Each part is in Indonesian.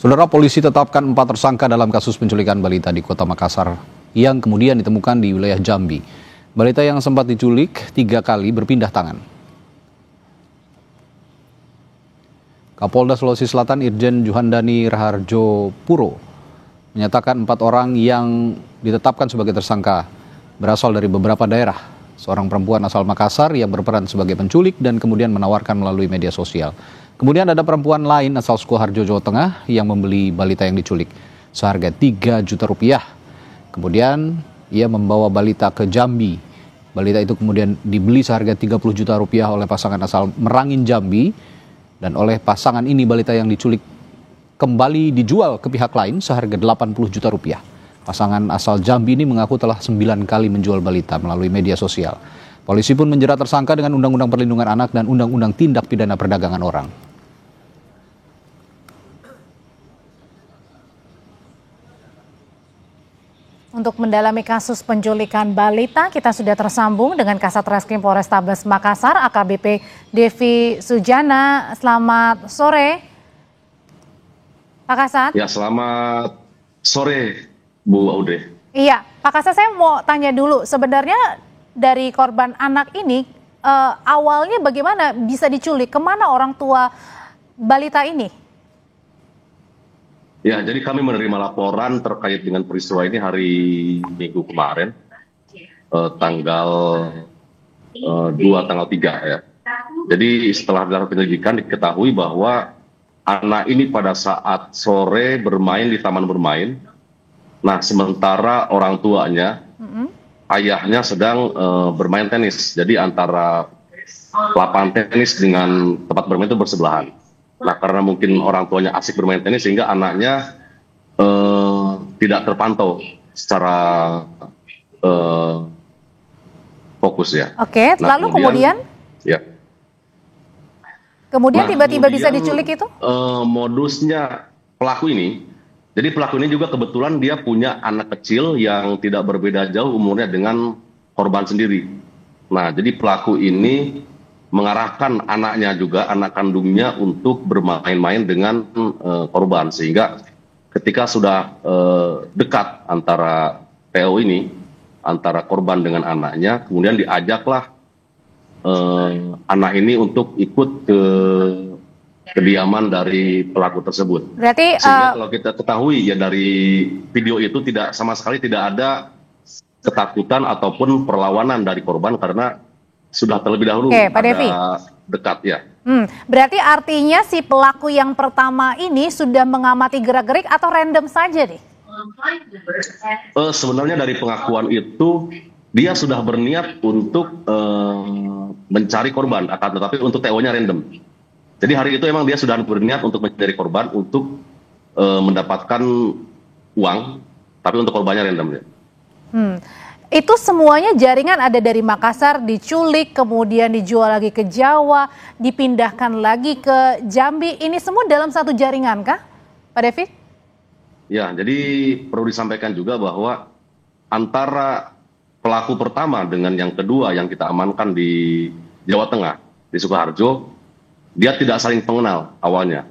Saudara, polisi tetapkan 4 tersangka dalam kasus penculikan balita di Kota Makassar yang kemudian ditemukan di wilayah Jambi. Balita yang sempat diculik 3 kali berpindah tangan. Kapolda Sulawesi Selatan Irjen Juhandani Raharjo Puro menyatakan 4 orang yang ditetapkan sebagai tersangka berasal dari beberapa daerah. Seorang perempuan asal Makassar yang berperan sebagai penculik dan kemudian menawarkan melalui media sosial. Kemudian ada perempuan lain asal Sukoharjo, Jawa Tengah yang membeli balita yang diculik seharga 3 juta rupiah. Kemudian ia membawa balita ke Jambi. Balita itu kemudian dibeli seharga 30 juta rupiah oleh pasangan asal Merangin, Jambi. Dan oleh pasangan ini balita yang diculik kembali dijual ke pihak lain seharga 80 juta rupiah. Pasangan asal Jambi ini mengaku telah 9 kali menjual balita melalui media sosial. Polisi pun menjerat tersangka dengan Undang-Undang Perlindungan Anak dan Undang-Undang Tindak Pidana Perdagangan Orang. Untuk mendalami kasus penculikan balita, kita sudah tersambung dengan Kasat Reskrim Polrestabes Makassar, AKBP Devi Sujana. Selamat sore, Pak Kasat. Ya, selamat sore, Bu Aude. Iya, Pak Kasat, saya mau tanya dulu, sebenarnya dari korban anak ini, awalnya bagaimana bisa diculik? Kemana orang tua balita ini? Ya, jadi kami menerima laporan terkait dengan peristiwa ini hari Minggu kemarin, tanggal 2, tanggal 3 ya. Jadi setelah dilakukan penyelidikan diketahui bahwa anak ini pada saat sore bermain di taman bermain. Nah, sementara orang tuanya, ayahnya sedang bermain tenis. Jadi antara lapangan tenis dengan tempat bermain itu bersebelahan. Nah, karena mungkin orang tuanya asik bermain tenis sehingga anaknya tidak terpantau secara fokus ya. Oke, nah, lalu kemudian? Ya. Kemudian tiba-tiba bisa diculik itu? Modusnya pelaku ini, jadi pelaku ini juga kebetulan dia punya anak kecil yang tidak berbeda jauh umurnya dengan korban sendiri. Nah, jadi pelaku ini mengarahkan anaknya juga, anak kandungnya untuk bermain-main dengan korban. Sehingga ketika sudah dekat antara PO ini, antara korban dengan anaknya, kemudian diajaklah anak ini untuk ikut ke kediaman dari pelaku tersebut. Berarti sehingga kalau kita ketahui ya dari video itu sama sekali tidak ada ketakutan ataupun perlawanan dari korban karena sudah terlebih dahulu ada dekat ya. Berarti artinya si pelaku yang pertama ini sudah mengamati gerak-gerik atau random saja nih? Sebenarnya dari pengakuan itu dia sudah berniat untuk mencari korban, akan tetapi untuk TO-nya random. Jadi hari itu emang dia sudah berniat untuk mencari korban untuk mendapatkan uang, tapi untuk korbannya random ya. Itu semuanya jaringan ada dari Makassar, diculik, kemudian dijual lagi ke Jawa, dipindahkan lagi ke Jambi. Ini semua dalam satu jaringan kah, Pak Devi? Ya, jadi perlu disampaikan juga bahwa antara pelaku pertama dengan yang kedua yang kita amankan di Jawa Tengah, di Sukoharjo, dia tidak saling mengenal awalnya.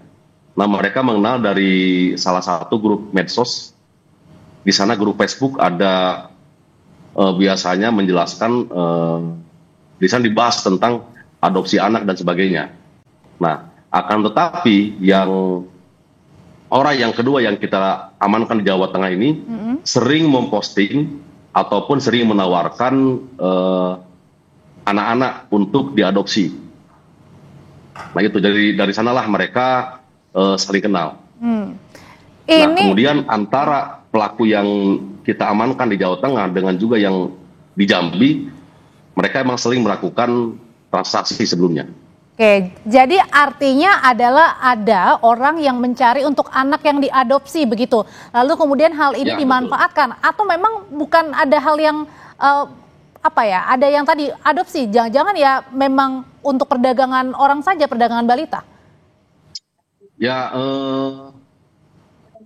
Nah, mereka mengenal dari salah satu grup medsos. Di sana grup Facebook ada biasanya menjelaskan di sana dibahas tentang adopsi anak dan sebagainya. Nah, akan tetapi orang yang kedua yang kita amankan di Jawa Tengah ini sering memposting ataupun sering menawarkan anak-anak untuk diadopsi. Nah, itu dari sanalah mereka saling kenal. Nah, kemudian antara pelaku yang kita amankan di Jawa Tengah dengan juga yang di Jambi, mereka emang sering melakukan transaksi sebelumnya. Oke, jadi artinya adalah ada orang yang mencari untuk anak yang diadopsi begitu. Lalu kemudian hal ini dimanfaatkan, betul. Atau memang bukan ada hal yang ada yang tadi adopsi, jangan-jangan ya memang untuk perdagangan orang saja, perdagangan balita? Ya,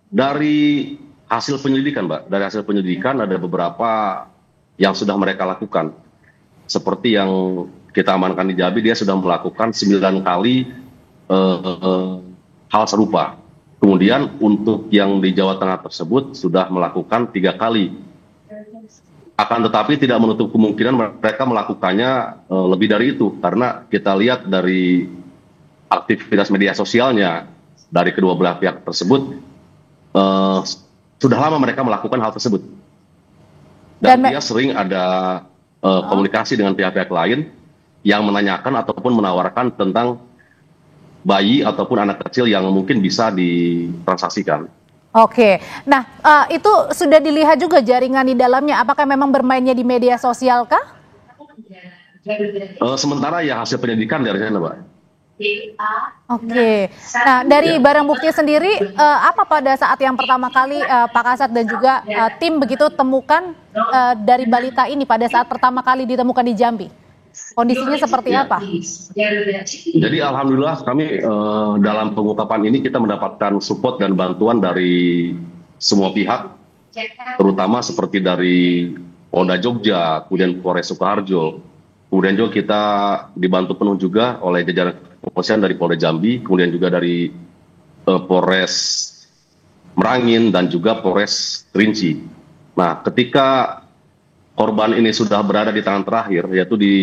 dari hasil penyelidikan, Mbak. Dari hasil penyelidikan ada beberapa yang sudah mereka lakukan. Seperti yang kita amankan di Jambi, dia sudah melakukan 9 kali hal serupa. Kemudian untuk yang di Jawa Tengah tersebut sudah melakukan 3 kali. Akan tetapi tidak menutup kemungkinan mereka melakukannya lebih dari itu. Karena kita lihat dari aktivitas media sosialnya dari kedua belah pihak tersebut, sudah lama mereka melakukan hal tersebut. Dan dia sering ada komunikasi dengan pihak-pihak lain yang menanyakan ataupun menawarkan tentang bayi ataupun anak kecil yang mungkin bisa ditransaksikan. Oke, nah itu sudah dilihat juga jaringan di dalamnya, apakah memang bermainnya di media sosial kah? Sementara ya hasil penyidikan dari sana, Mbak. Oke, nah dari barang bukti sendiri, apa pada saat yang pertama kali Pak Kasat dan juga tim begitu temukan dari balita ini pada saat pertama kali ditemukan di Jambi? Kondisinya seperti apa? Jadi alhamdulillah kami dalam pengungkapan ini kita mendapatkan support dan bantuan dari semua pihak, terutama seperti dari Polda Jogja, kemudian Polres Sukoharjo, kemudian juga kita dibantu penuh juga oleh jajaran kepolisian dari Polda Jambi, kemudian juga dari Polres Merangin dan juga Polres Kerinci. Nah, ketika korban ini sudah berada di tangan terakhir, yaitu di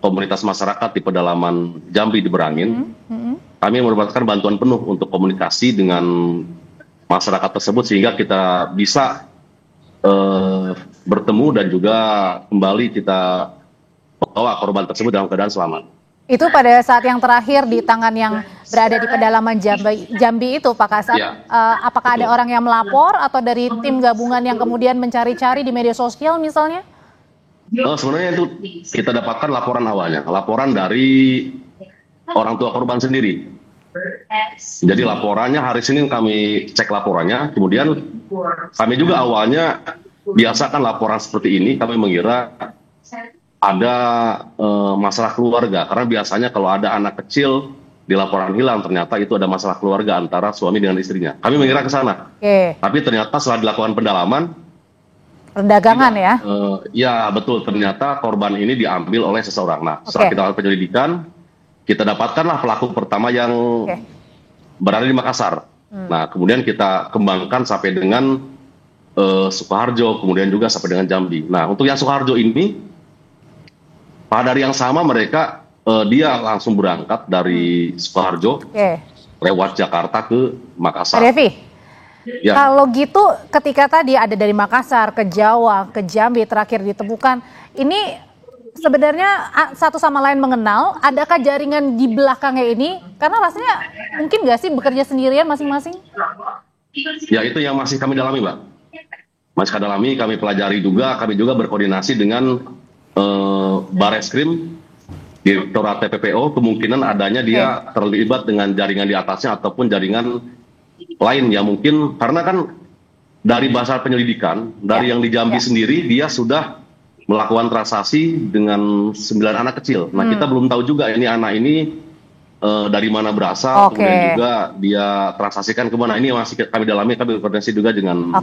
komunitas masyarakat di pedalaman Jambi di Berangin, kami mendapatkan bantuan penuh untuk komunikasi dengan masyarakat tersebut sehingga kita bisa bertemu dan juga kembali kita bawa korban tersebut dalam keadaan selamat. Itu pada saat yang terakhir di tangan yang berada di pedalaman Jambi itu, Pak Kasat, ya. Apakah ada orang yang melapor atau dari tim gabungan yang kemudian mencari-cari di media sosial misalnya? Sebenarnya itu kita dapatkan laporan awalnya, laporan dari orang tua korban sendiri. Jadi laporannya hari Senin kami cek laporannya, kemudian kami juga awalnya biasakan laporan seperti ini, kami mengira ada masalah keluarga, karena biasanya kalau ada anak kecil di laporan hilang ternyata itu ada masalah keluarga antara suami dengan istrinya. Kami mengira ke sana. Tapi ternyata setelah dilakukan pendalaman, perdagangan ya? Ya betul, ternyata korban ini diambil oleh seseorang. Nah, setelah kita lakukan penyelidikan, kita dapatkanlah pelaku pertama yang berada di Makassar. Nah, kemudian kita kembangkan sampai dengan Sukoharjo, kemudian juga sampai dengan Jambi. Nah, untuk yang Sukoharjo ini, pada hari yang sama mereka dia langsung berangkat dari Sukoharjo lewat Jakarta ke Makassar. Devi, ya. Kalau gitu ketika tadi ada dari Makassar ke Jawa, ke Jambi terakhir ditemukan, ini sebenarnya satu sama lain mengenal, adakah jaringan di belakangnya ini? Karena rasanya mungkin nggak sih bekerja sendirian masing-masing? Ya itu yang masih kami dalami, Mbak. Masih kami dalami, kami pelajari juga, kami juga berkoordinasi dengan Bareskrim, Direktorat TPPO, kemungkinan adanya dia terlibat dengan jaringan di atasnya ataupun jaringan lain ya mungkin, karena kan dari bahasa penyelidikan, dari yang di Jambi sendiri dia sudah melakukan transaksi dengan 9 anak kecil. Nah kita belum tahu juga ini anak ini dari mana berasal, kemudian juga dia transaksikan kemana. Ini masih kami dalami, kami berkoordinasi juga dengan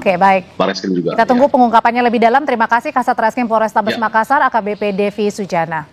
Bareskrim juga. Kita tunggu pengungkapannya lebih dalam. Terima kasih Kasat Reskrim Polrestabes Makassar, AKBP Devi Sujana.